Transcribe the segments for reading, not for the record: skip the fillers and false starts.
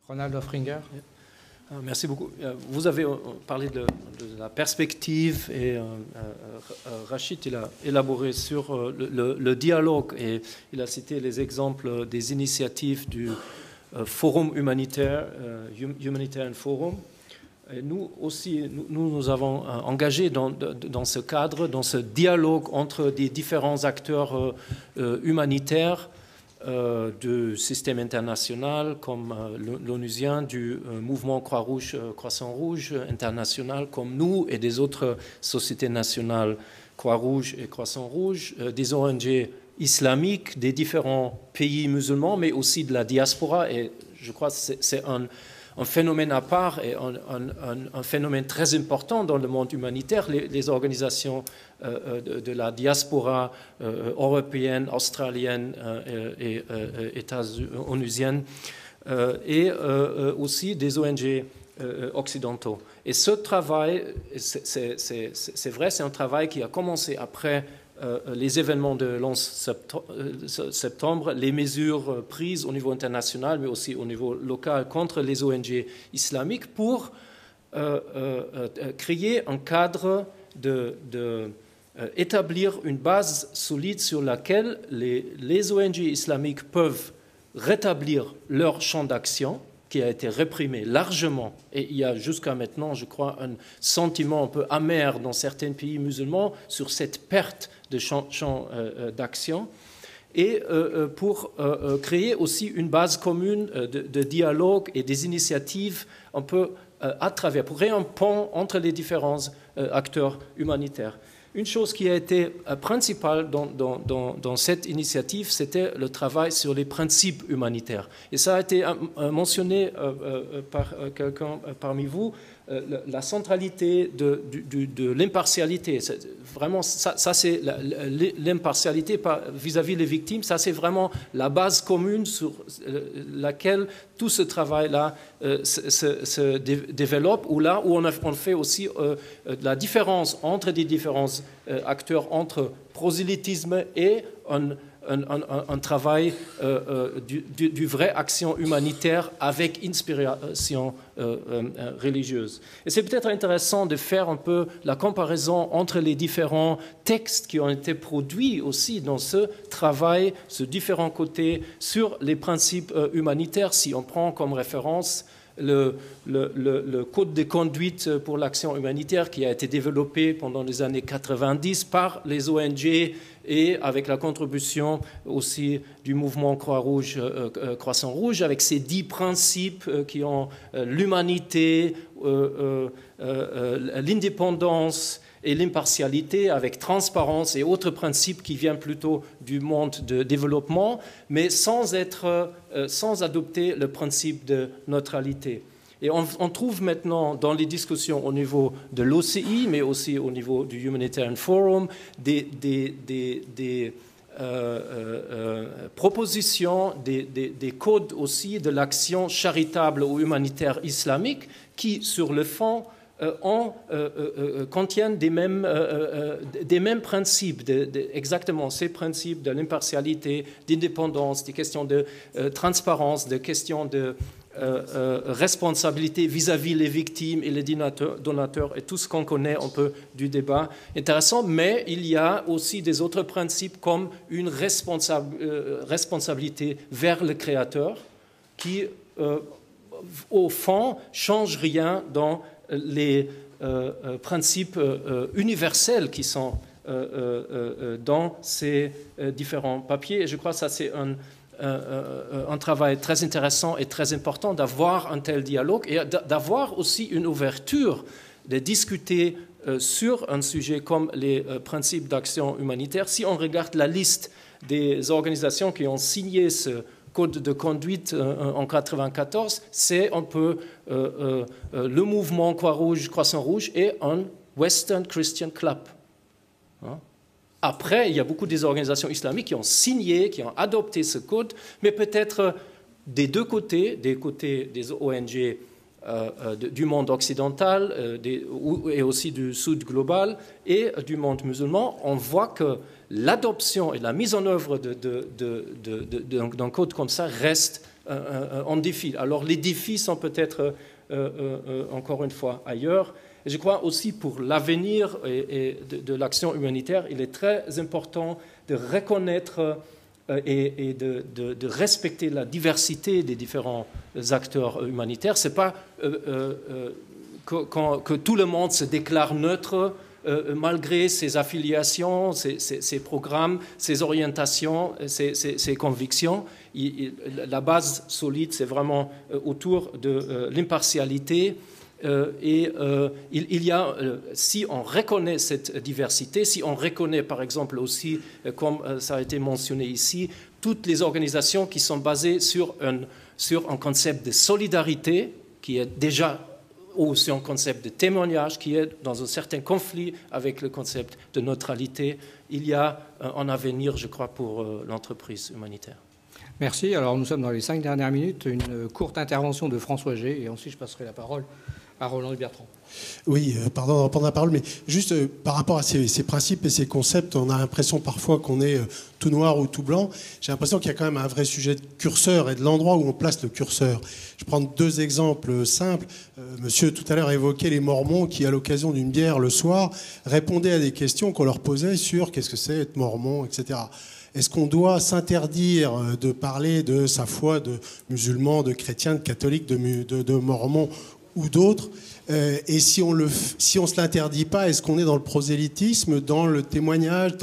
Ronald Hoffringer. Merci beaucoup. Vous avez parlé de la perspective et Rachid il a élaboré sur le dialogue et il a cité les exemples des initiatives du Forum humanitaire, Humanitarian Forum. Et nous aussi, nous avons engagé dans ce cadre, dans ce dialogue entre des différents acteurs humanitaires du système international comme l'ONUSien, du mouvement Croix-Rouge, Croissant-Rouge international comme nous et des autres sociétés nationales Croix-Rouge et Croissant-Rouge, des ONG islamiques des différents pays musulmans, mais aussi de la diaspora. Et je crois que c'est un phénomène à part et un phénomène très important dans le monde humanitaire. Les organisations de la diaspora européenne, australienne et onusienne et aussi des ONG occidentaux. Et ce travail, c'est vrai, c'est un travail qui a commencé après les événements de l'11 septembre, les mesures prises au niveau international, mais aussi au niveau local contre les ONG islamiques pour créer un cadre établir une base solide sur laquelle les ONG islamiques peuvent rétablir leur champ d'action qui a été réprimé largement. Et il y a jusqu'à maintenant, je crois, un sentiment un peu amer dans certains pays musulmans sur cette perte de champ d'action. Et pour créer aussi une base commune de dialogue et des initiatives un peu à travers, pour créer un pont entre les différents acteurs humanitaires. Une chose qui a été principale dans cette initiative, c'était le travail sur les principes humanitaires. Et ça a été mentionné par quelqu'un parmi vous, la centralité de l'impartialité. Vraiment, ça c'est l'impartialité vis-à-vis des victimes, ça c'est vraiment la base commune sur laquelle tout ce travail-là se développe, ou là où on fait aussi la différence entre des différents acteurs, entre prosélytisme et un travail du vrai action humanitaire avec inspiration religieuse. Et c'est peut-être intéressant de faire un peu la comparaison entre les différents textes qui ont été produits aussi dans ce travail, ce différents côtés sur les principes humanitaires. Si on prend comme référence le code de conduite pour l'action humanitaire qui a été développé pendant les années 90 par les ONG et avec la contribution aussi du mouvement Croix-Rouge, Croissant-Rouge, avec ces 10 principes qui ont l'humanité, l'indépendance et l'impartialité, avec transparence et autres principes qui viennent plutôt du monde de développement, mais sans adopter le principe de neutralité. Et on trouve maintenant dans les discussions au niveau de l'OCI, mais aussi au niveau du Humanitarian Forum, des propositions, des codes aussi de l'action charitable ou humanitaire islamique qui, sur le fond, contiennent des mêmes principes, exactement ces principes de l'impartialité, d'indépendance, des questions de transparence, des questions de responsabilité vis-à-vis les victimes et les donateurs et tout ce qu'on connaît un peu du débat intéressant, mais il y a aussi des autres principes comme une responsabilité vers le Créateur qui, au fond, change rien dans les principes universels qui sont dans ces différents papiers. Et je crois que ça, c'est un travail très intéressant et très important d'avoir un tel dialogue et d'avoir aussi une ouverture de discuter sur un sujet comme les principes d'action humanitaire. Si on regarde la liste des organisations qui ont signé ce code de conduite en 1994, c'est un peu le mouvement Croix-Rouge, Croissant-Rouge et un Western Christian Club. Après, il y a beaucoup des organisations islamiques qui ont signé, qui ont adopté ce code, mais peut-être des deux côtés, des côtés des ONG du monde occidental et aussi du sud global et du monde musulman, on voit que l'adoption et la mise en œuvre d'un code comme ça reste en défi. Alors les défis sont peut-être, encore une fois, ailleurs. Et je crois aussi pour l'avenir de l'action humanitaire, il est très important de reconnaître et de respecter la diversité des différents acteurs humanitaires. Ce n'est pas que tout le monde se déclare neutre malgré ses affiliations, ses programmes, ses orientations, ses convictions. La base solide, c'est vraiment autour de l'impartialité. Si on reconnaît cette diversité, si on reconnaît par exemple aussi, comme ça a été mentionné ici, toutes les organisations qui sont basées sur un concept de solidarité qui est déjà aussi un concept de témoignage qui est dans un certain conflit avec le concept de neutralité, il y a un avenir, je crois, pour l'entreprise humanitaire. Merci. Alors nous sommes dans les 5 dernières minutes. Une courte intervention de François G. Et ensuite je passerai la parole à Roland Bertrand. Oui, pardon de reprendre la parole, mais juste par rapport à ces principes et ces concepts, on a l'impression parfois qu'on est tout noir ou tout blanc. J'ai l'impression qu'il y a quand même un vrai sujet de curseur et de l'endroit où on place le curseur. Je prends 2 exemples simples. Monsieur tout à l'heure évoquait les Mormons qui, à l'occasion d'une bière le soir, répondaient à des questions qu'on leur posait sur qu'est-ce que c'est être Mormon, etc. Est-ce qu'on doit s'interdire de parler de sa foi de musulman, de chrétien, de catholique, de mormon ou d'autres, et si on se l'interdit pas, est-ce qu'on est dans le prosélytisme, dans le témoignage,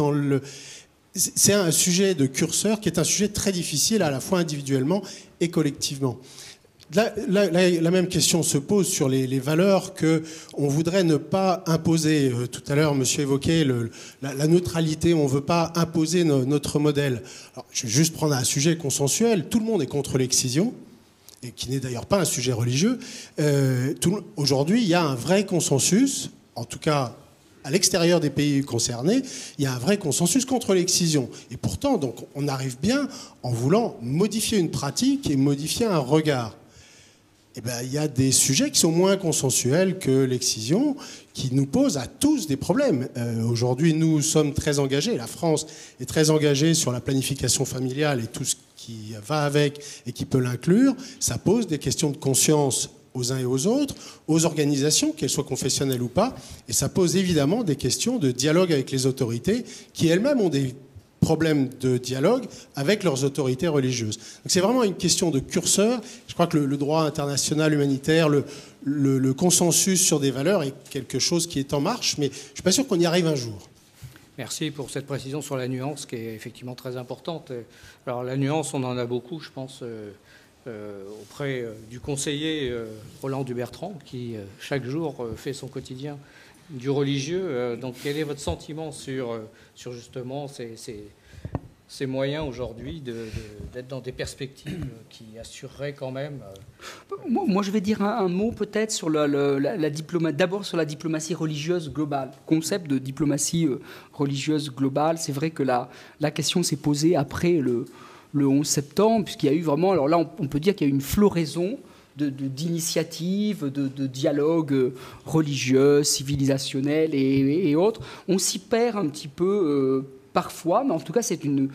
c'est un sujet de curseur qui est un sujet très difficile à la fois individuellement et collectivement. La même question se pose sur les valeurs qu'on voudrait ne pas imposer. Tout à l'heure, monsieur évoquait la neutralité, on ne veut pas imposer notre modèle. Alors, je vais juste prendre un sujet consensuel, tout le monde est contre l'excision, et qui n'est d'ailleurs pas un sujet religieux. Aujourd'hui, il y a un vrai consensus, en tout cas à l'extérieur des pays concernés, il y a un vrai consensus contre l'excision. Et pourtant, donc, on arrive bien en voulant modifier une pratique et modifier un regard. Eh bien, il y a des sujets qui sont moins consensuels que l'excision, qui nous posent à tous des problèmes. Aujourd'hui, nous sommes très engagés, la France est très engagée sur la planification familiale et tout ce qui va avec et qui peut l'inclure. Ça pose des questions de conscience aux uns et aux autres, aux organisations, qu'elles soient confessionnelles ou pas, et ça pose évidemment des questions de dialogue avec les autorités qui elles-mêmes ont des problèmes de dialogue avec leurs autorités religieuses. Donc c'est vraiment une question de curseur. Je crois que le droit international humanitaire, le consensus sur des valeurs est quelque chose qui est en marche, mais je ne suis pas sûr qu'on y arrive un jour. Merci pour cette précision sur la nuance qui est effectivement très importante. Alors la nuance, on en a beaucoup, je pense, auprès du conseiller Roland Bertrand qui chaque jour fait son quotidien du religieux. Donc quel est votre sentiment sur justement ces moyens aujourd'hui d'être dans des perspectives qui assureraient quand même... Moi, je vais dire un mot peut-être sur la diplomatie. D'abord sur la diplomatie religieuse globale. Concept de diplomatie religieuse globale. C'est vrai que la question s'est posée après le 11 septembre, puisqu'il y a eu vraiment... Alors là, on peut dire qu'il y a eu une floraison d'initiatives, de dialogues religieux, civilisationnels et autres. On s'y perd un petit peu... parfois, mais en tout cas, c'est une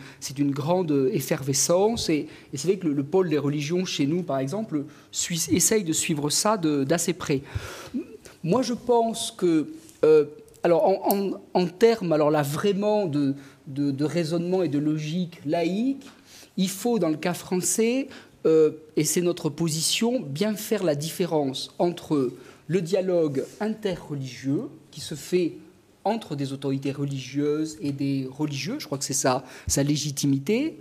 grande effervescence. Et c'est vrai que le pôle des religions, chez nous, par exemple, essaye de suivre ça d'assez près. Moi, je pense que... alors, en termes, alors là, vraiment de raisonnement et de logique laïque, il faut, dans le cas français, et c'est notre position, bien faire la différence entre le dialogue interreligieux, qui se fait entre des autorités religieuses et des religieux, je crois que c'est sa légitimité,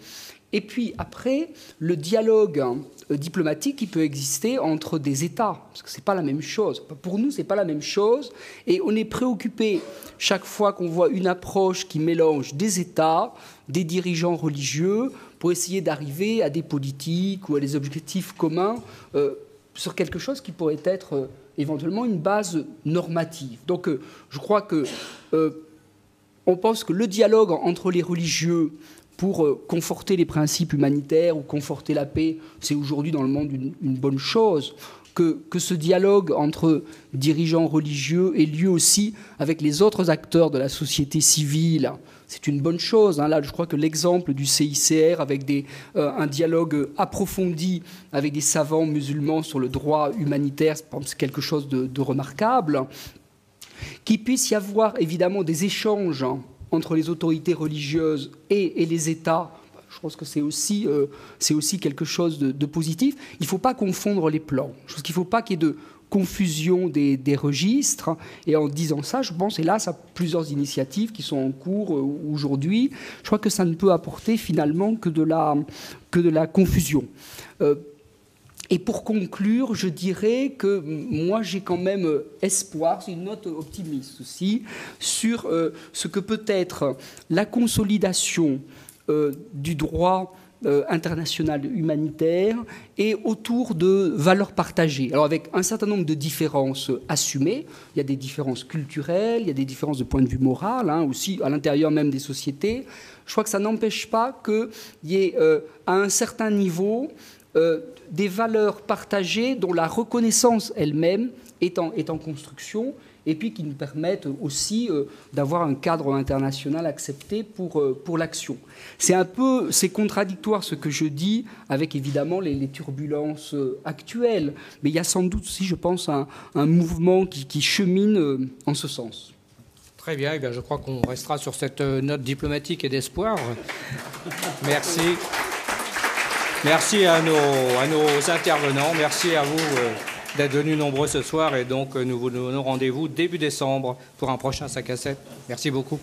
et puis après, le dialogue diplomatique qui peut exister entre des États, parce que ce n'est pas la même chose. Pour nous, ce n'est pas la même chose, et on est préoccupé chaque fois qu'on voit une approche qui mélange des États, des dirigeants religieux, pour essayer d'arriver à des politiques ou à des objectifs communs sur quelque chose qui pourrait être... éventuellement une base normative. Donc je crois que on pense que le dialogue entre les religieux pour conforter les principes humanitaires ou conforter la paix, c'est aujourd'hui dans le monde une bonne chose. que ce dialogue entre dirigeants religieux ait lieu aussi avec les autres acteurs de la société civile. C'est une bonne chose. Là, je crois que l'exemple du CICR avec un dialogue approfondi avec des savants musulmans sur le droit humanitaire, c'est quelque chose de remarquable. Qu'il puisse y avoir évidemment des échanges entre les autorités religieuses et les États, je pense que c'est aussi quelque chose de positif. Il ne faut pas confondre les plans. Je pense qu'il ne faut pas qu'il y ait de confusion des registres. Et en disant ça, je pense, hélas, à plusieurs initiatives qui sont en cours aujourd'hui. Je crois que ça ne peut apporter finalement que de la confusion. Et pour conclure, je dirais que moi, j'ai quand même espoir, c'est une note optimiste aussi, sur ce que peut être la consolidation du droit international humanitaire et autour de valeurs partagées. Alors avec un certain nombre de différences assumées, il y a des différences culturelles, il y a des différences de point de vue moral, aussi à l'intérieur même des sociétés. Je crois que ça n'empêche pas qu'il y ait à un certain niveau des valeurs partagées dont la reconnaissance elle-même est en construction, et puis qui nous permettent aussi d'avoir un cadre international accepté pour l'action. C'est contradictoire ce que je dis avec évidemment les turbulences actuelles, mais il y a sans doute aussi, je pense, un mouvement qui chemine en ce sens. Très bien, je crois qu'on restera sur cette note diplomatique et d'espoir. Merci. Merci à nos intervenants, merci à vous d'être venus nombreux ce soir, et donc nous vous donnons rendez-vous début décembre pour un prochain 5 à 7. Merci beaucoup.